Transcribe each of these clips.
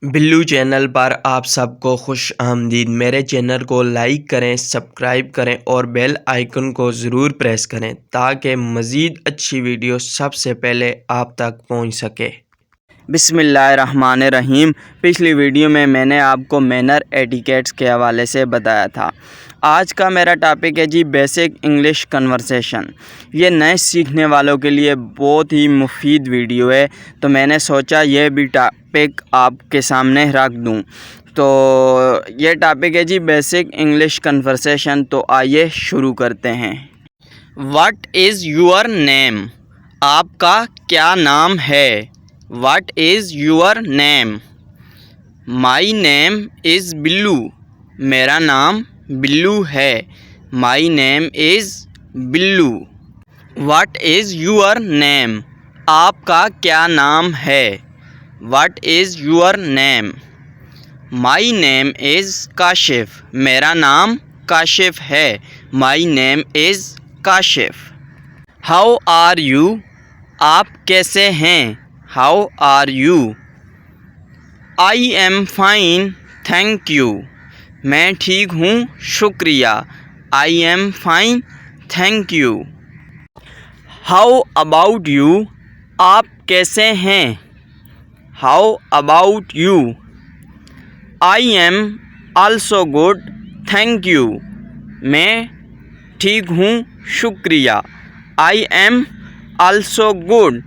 Billu channel पर आप सबको खुश आमदीद। मेरे चैनल को लाइक करें, सब्सक्राइब करें और बेल आइकन को ज़रूर प्रेस करें ताकि मज़ीद अच्छी वीडियो सबसे पहले आप तक पहुंच सके। बिस्मिल्लाहिर्रहमानिर्रहीम। पिछली वीडियो में मैंने आपको मैनर एटिकेट्स के हवाले से बताया था। आज का मेरा टॉपिक है जी बेसिक इंग्लिश कन्वर्सेशन। ये नए सीखने वालों के लिए बहुत ही मुफीद वीडियो है, तो मैंने सोचा यह भी टॉपिक आपके सामने रख दूं। तो ये टॉपिक है जी बेसिक इंग्लिश कन्वर्सेशन। तो आइए शुरू करते हैं। What is your name? आपका क्या नाम है? What is your name? My name is Billu. मेरा नाम बिल्लू है। My name is Billu. What is your name? आपका क्या नाम है? What is your name? My name is Kashif. मेरा नाम काशिफ है। My name is Kashif. How are you? आप कैसे हैं? How are you? I am fine, thank you. मैं ठीक हूँ, शुक्रिया। I am fine, thank you. How about you? आप कैसे हैं? How about you? I am also good, thank you. मैं ठीक हूँ, शुक्रिया। I am also good,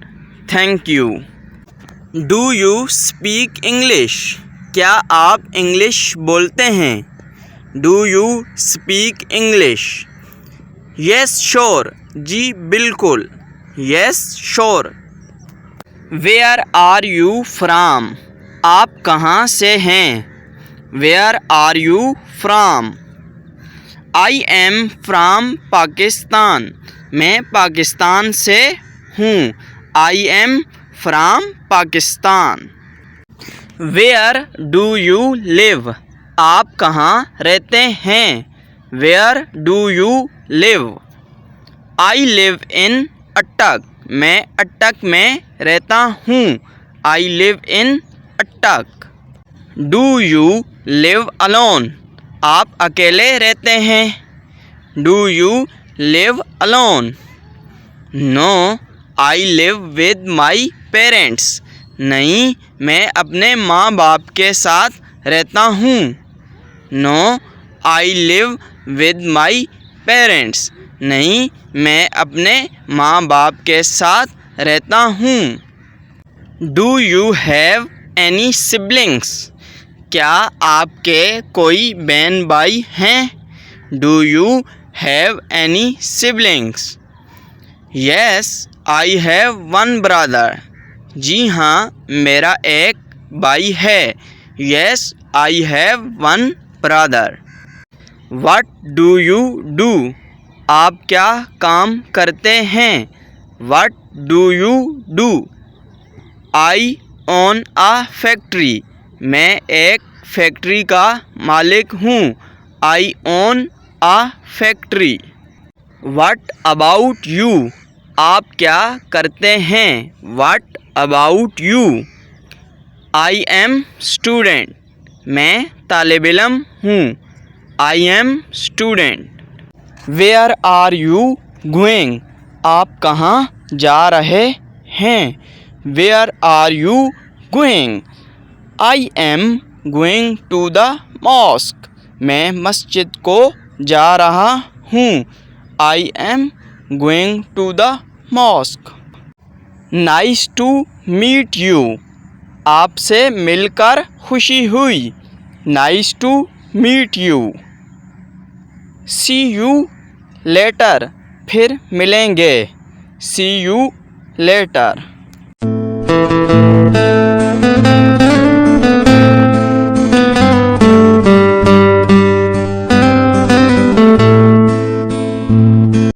thank you. Do you speak English? क्या आप इंग्लिश बोलते हैं? Do you speak English? Yes sure. जी बिल्कुल। Yes sure. Where are you from? आप कहाँ से हैं? Where are you from? I am from Pakistan. मैं पाकिस्तान से हूँ। I am from Pakistan. Where do you live? आप कहाँ रहते हैं? Where do you live? I live in Attock. मैं अटक में रहता हूँ। आई live in Attock. Do you live alone? आप अकेले रहते हैं? Do you live alone? No, I live with my parents. नहीं, मैं अपने माँ बाप के साथ रहता हूँ। No, I live with my parents. नहीं, मैं अपने माँ बाप के साथ रहता हूँ। Do you have any siblings? क्या आपके कोई बहन भाई हैं? Do you have any siblings? Yes, I have one brother. जी हाँ, मेरा एक भाई है। Yes, I have one brother. What do you do? आप क्या काम करते हैं? What do you do? I own a factory. मैं एक फैक्ट्री का मालिक हूँ। I own a factory. What about you? आप क्या करते हैं? What about you? I am student. मैं तालिब इल्म हूँ। I am student. Where are you going? आप कहाँ जा रहे हैं? Where are you going? I am going to the mosque. मैं मस्जिद को जा रहा हूँ। I am going to the mosque. Nice to meet you. आपसे मिलकर खुशी हुई। Nice to meet you. See you later. फिर मिलेंगे। See you letter.